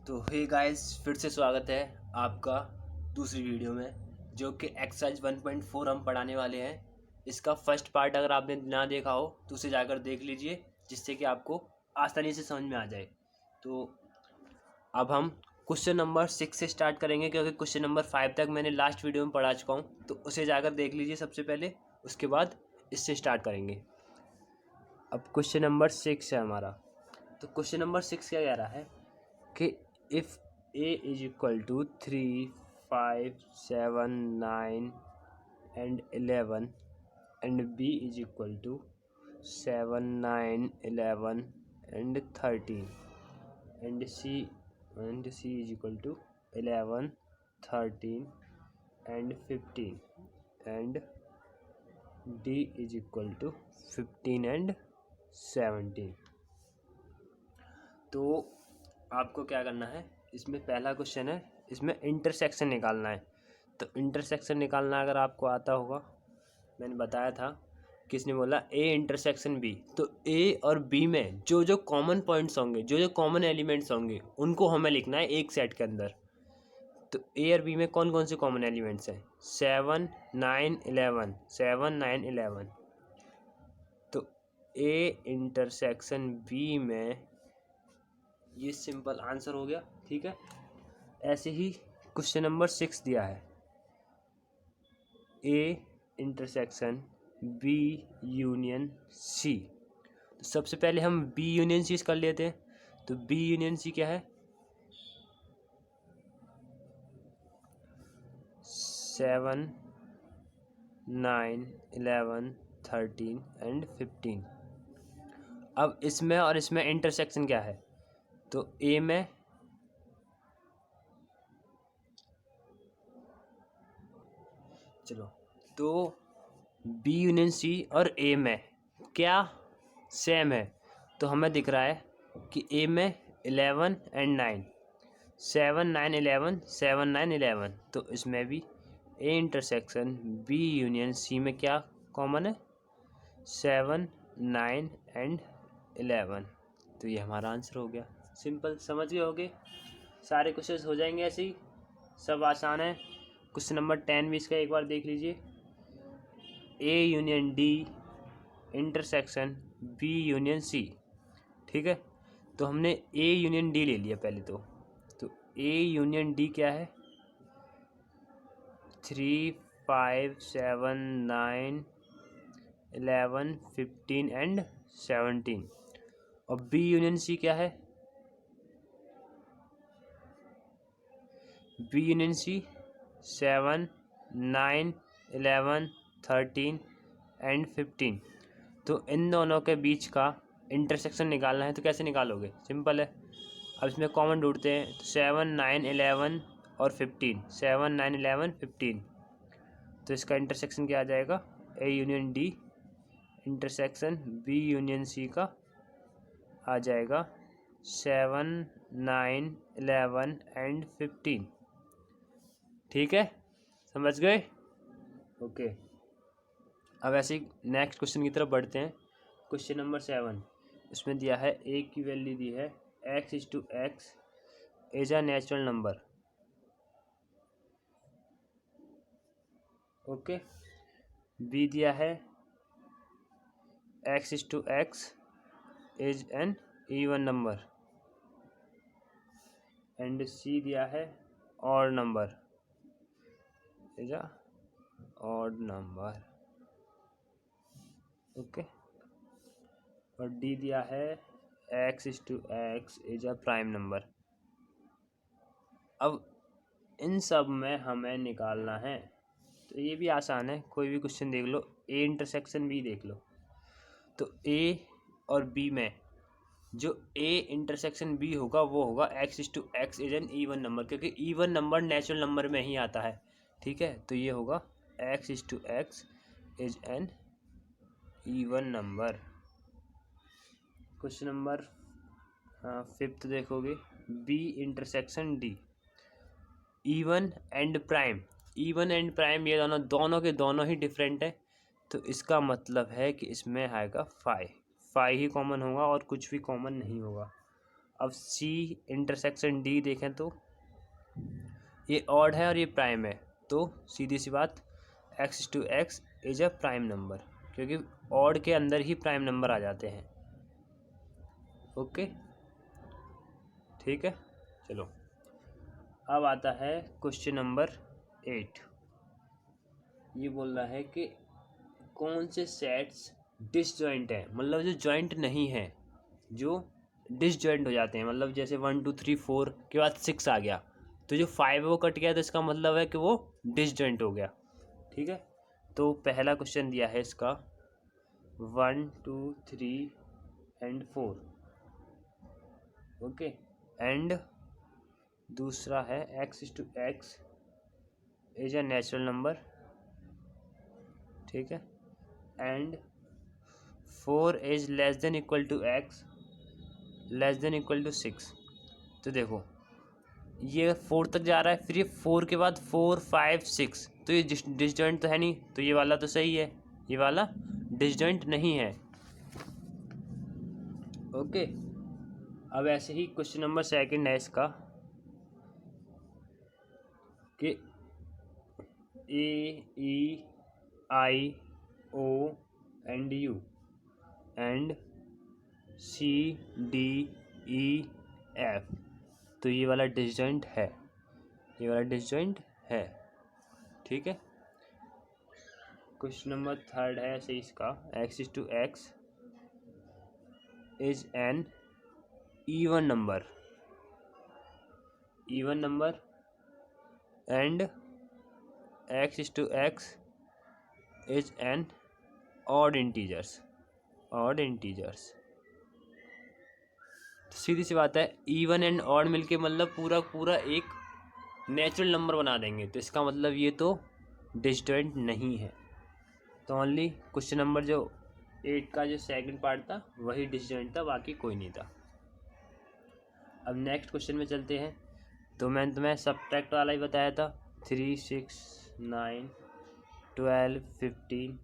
तो hey guys, फिर से स्वागत है आपका दूसरी वीडियो में, जो कि एक्सरसाइज 1.4 हम पढ़ाने वाले हैं। इसका फर्स्ट पार्ट अगर आपने ना देखा हो तो उसे जाकर देख लीजिए, जिससे कि आपको आसानी से समझ में आ जाए। तो अब हम क्वेश्चन नंबर 6 से स्टार्ट करेंगे, क्योंकि क्वेश्चन नंबर 5 तक मैंने लास्ट वीडियो में पढ़ा चुका हूँ। तो उसे जाकर देख लीजिए सबसे पहले, उसके बाद इससे स्टार्ट करेंगे। अब क्वेश्चन नंबर 6 है हमारा। तो क्वेश्चन नंबर 6 क्या कह रहा है कि if a is equal to 3, 5, 7, 9 and 11 and b is equal to 7, 9, 11 and 13 and c is equal to 11, 13 and 15 and d is equal to 15 and 17। तो आपको क्या करना है, इसमें पहला क्वेश्चन है, इसमें इंटरसेक्शन निकालना है। तो इंटरसेक्शन निकालना अगर आपको आता होगा, मैंने बताया था, किसने बोला ए इंटरसेक्शन बी। तो ए और बी में जो जो कॉमन पॉइंट्स होंगे, जो जो कॉमन एलिमेंट्स होंगे, उनको हमें लिखना है एक सेट के अंदर। तो ए और बी में कौन कौन से कॉमन एलिमेंट्स हैं? 7, 9, 11, 7, 9, 11। तो ए इंटरसेक्शन बी में ये सिंपल आंसर हो गया। ठीक है, ऐसे ही क्वेश्चन नंबर 6 दिया है, A intersection B union C. तो सबसे पहले हम बी यूनियन सी कर लेते हैं। तो बी यूनियन सी क्या है? 7, 9, 11, 13 एंड 15। अब इसमें और इसमें इंटरसेक्शन क्या है? तो ए में चलो, तो बी यूनियन सी और ए में क्या सेम है? तो हमें दिख रहा है कि ए में 11 एंड 9, 7, 9, 11, 7, 9, 11। तो इसमें भी A intersection B union C में क्या कॉमन है? 7, 9 एंड 11। तो ये हमारा आंसर हो गया। सिंपल, समझ गए होगे। सारे क्वेश्चन हो जाएंगे ऐसे ही, सब आसान है। क्वेश्चन नंबर 10 भी इसका एक बार देख लीजिए। A union D intersection B union C. ठीक है, तो हमने ए यूनियन डी ले लिया पहले। तो ए यूनियन डी क्या है? 3, 5, 7, 9, 11, 15 एंड 17। और बी यूनियन सी क्या है? B union C 7, 9, 11, 13 and 15। तो इन दोनों के बीच का इंटरसेक्शन निकालना है। तो कैसे निकालोगे? सिंपल है, अब इसमें कॉमन ढूंढते हैं। तो 7, 9, 11 और 15, 7, 9, 11, 15। तो इसका इंटरसेक्शन क्या आ जाएगा? A union D intersection B union C का आ जाएगा 7, 9, 11 एंड 15। ठीक है, समझ गए? ओके, अब ऐसे ही नेक्स्ट क्वेश्चन की तरफ बढ़ते हैं। क्वेश्चन नंबर 7, इसमें दिया है ए की वैल्यू दी है x is to x is a natural number. Okay, B दिया है x is to x is an even number and C दिया है odd number is a odd number. Okay, और डी दिया है x is to x is a prime number. अब इन सब में हमें निकालना है। तो ये भी आसान है, कोई भी क्वेश्चन देख लो, ए इंटरसेक्शन बी देख लो। तो ए और बी में जो ए इंटरसेक्शन बी होगा वो होगा x is to x is an even number, क्योंकि ईवन नंबर नेचुरल नंबर में ही आता है। ठीक है, तो ये होगा x is to x is an even number. Question number 5 देखोगे, B intersection D even and prime. Even and prime ये दोनों के दोनों ही डिफरेंट है। तो इसका मतलब है कि इसमें आएगा 5 ही कॉमन होगा और कुछ भी कॉमन नहीं होगा। अब सी इंटरसेक्शन डी देखें तो ये ऑड है और ये प्राइम है, तो सीधी सी बात x to x is a prime number, क्योंकि ऑड के अंदर ही प्राइम नंबर आ जाते हैं। ओके, ठीक है। चलो अब आता है क्वेश्चन नंबर 8। ये बोल रहा है कि कौन से सेट्स डिसजॉइंट है, मतलब जो जॉइंट नहीं है, जो डिसजॉइंट हो जाते हैं। मतलब जैसे 1 2 3 4 के बाद 6 आ गया, तो जो 5 है वो कट गया, तो इसका मतलब है कि वो डिसजॉइंट हो गया। ठीक है, तो पहला क्वेश्चन दिया है इसका 1 2 3 एंड 4। ओके, एंड दूसरा है x to x is a natural number. ठीक है, and 4 is less than equal to x less than equal to 6। तो देखो ये 4 तक जा रहा है, फिर ये 4 के बाद 4 5 6, तो ये डिसजॉइंट तो है नहीं, तो ये वाला तो सही है, ये वाला डिसजॉइंट नहीं है। ओके, अब ऐसे ही क्वेश्चन नंबर 2 है इसका कि A E I O and U and C D E F, तो ये वाला डिसजॉइंट है, ये वाला डिसजॉइंट है। ठीक है, क्वेश्चन नंबर 3 है ऐसे इसका x to x is an even number and x to x is an odd integers। तो सीधी सी बात है, इवन एंड ऑड मिलके मतलब पूरा पूरा एक नेचुरल नंबर बना देंगे, तो इसका मतलब ये तो डिसजॉइंट नहीं है। तो ओनली क्वेश्चन नंबर जो 8 का जो सेकंड पार्ट था वही डिसजॉइंट था, बाकी कोई नहीं था। अब नेक्स्ट क्वेश्चन में चलते हैं। तो मैंने तुम्हें सब्ट्रैक्ट वाला ही बताया था, 3 6 9 12 15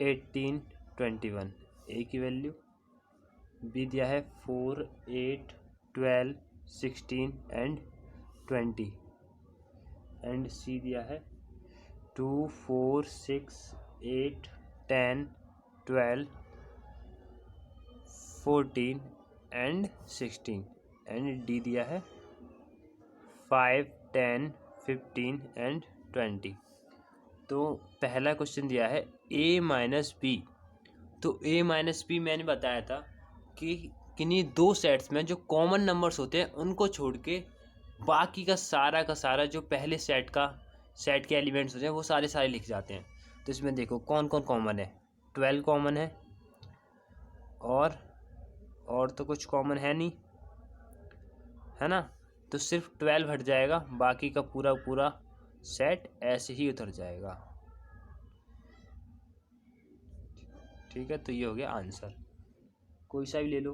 18 21, ए की वैल्यू। बी दिया है 4 8 12 16 एंड 20, एंड सी दिया है 2 4 6 8 10 12 14 एंड 16, एंड डी दिया है 5 10 15 एंड 20। तो पहला क्वेश्चन दिया है a माइनस बी। तो a माइनस बी मैंने बताया था कि किन्हीं दो सेट्स में जो कॉमन नंबर्स होते हैं उनको छोड़ के बाकी का सारा जो पहले सेट के एलिमेंट्स होते हैं वो सारे लिख जाते हैं। तो इसमें देखो कौन कौन कॉमन है, 12 कॉमन है, और तो कुछ कॉमन है नहीं, है ना। तो सिर्फ 12 हट जाएगा, बाकी का पूरा पूरा सेट ऐसे ही उतर जाएगा। ठीक है, तो ये हो गया आंसर। कोई सा भी ले लो,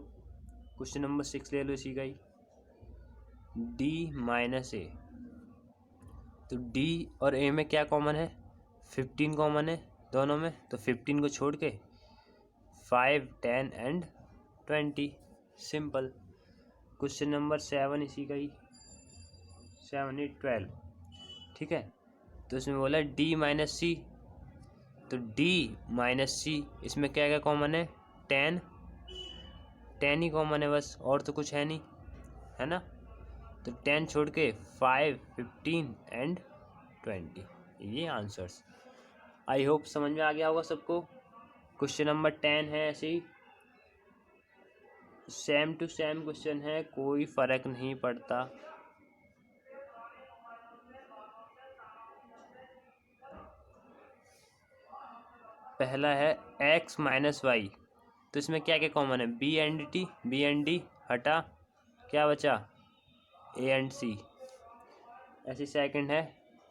क्वेश्चन नंबर 6 ले लो इसी का ही, डी माइनस ए। तो डी और ए में क्या कॉमन है, 15 कॉमन है दोनों में, तो 15 को छोड़ के 5 10 एंड 20, सिंपल। क्वेश्चन नंबर 7 इसी का ही, 7 8 12। ठीक है, तो इसमें बोला डी माइनस सी। तो डी माइनस सी इसमें क्या क्या कॉमन है, 10 ही कॉमन है बस, और तो कुछ है नहीं, है ना। तो 10 छोड़ के 5 15 एंड 20, ये आंसर्स। आई होप समझ में आ गया होगा सबको। क्वेश्चन नंबर 10 है ऐसे ही सेम टू सेम क्वेश्चन है, कोई फर्क नहीं पड़ता। पहला है x माइनस वाई। तो इसमें क्या क्या कॉमन है, बी एंड डी हटा, क्या बचा, ए एंड सी। ऐसे सेकंड है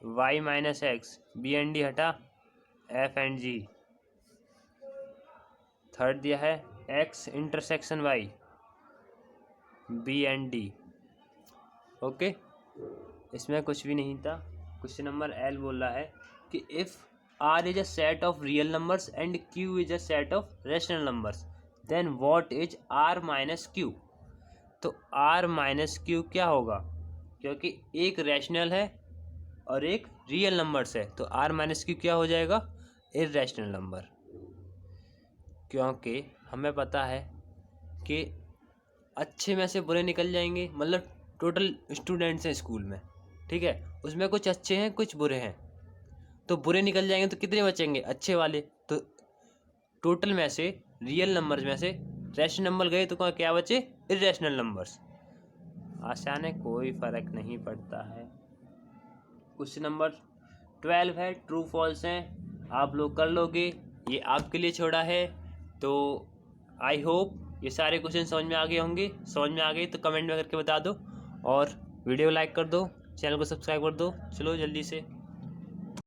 y minus x, B and D हटा, एफ एंड जी। थर्ड दिया है x intersection y, B and D. Okay, इसमें कुछ भी नहीं था। क्वेश्चन नंबर एल बोल रहा है कि if R is a set of real numbers and Q is a set of rational numbers, then what is R minus Q? तो r माइनस क्यू क्या होगा, क्योंकि एक रैशनल है और एक रियल नंबर्स है, तो r माइनस क्यू क्या हो जाएगा, इर्रेशनल नंबर। क्योंकि हमें पता है कि अच्छे में से बुरे निकल जाएंगे, मतलब टोटल स्टूडेंट्स हैं स्कूल में, ठीक है, उसमें कुछ अच्छे हैं कुछ बुरे हैं, तो बुरे निकल जाएंगे तो कितने बचेंगे, अच्छे वाले। तो टोटल में से रियल नंबर्स में से रैशनल नंबर गए तो क्या बचे, इर्रेशनल नंबर्स। आसान है, कोई फर्क नहीं पड़ता है। क्वेश्चन नंबर 12 है, ट्रू फॉल्स हैं, आप लोग कर लोगे, ये आपके लिए छोड़ा है। तो आई होप ये सारे क्वेश्चन समझ में आ गए होंगे। समझ में आ गए तो कमेंट में करके बता दो, और वीडियो लाइक कर दो, चैनल को सब्सक्राइब कर दो। चलो जल्दी से।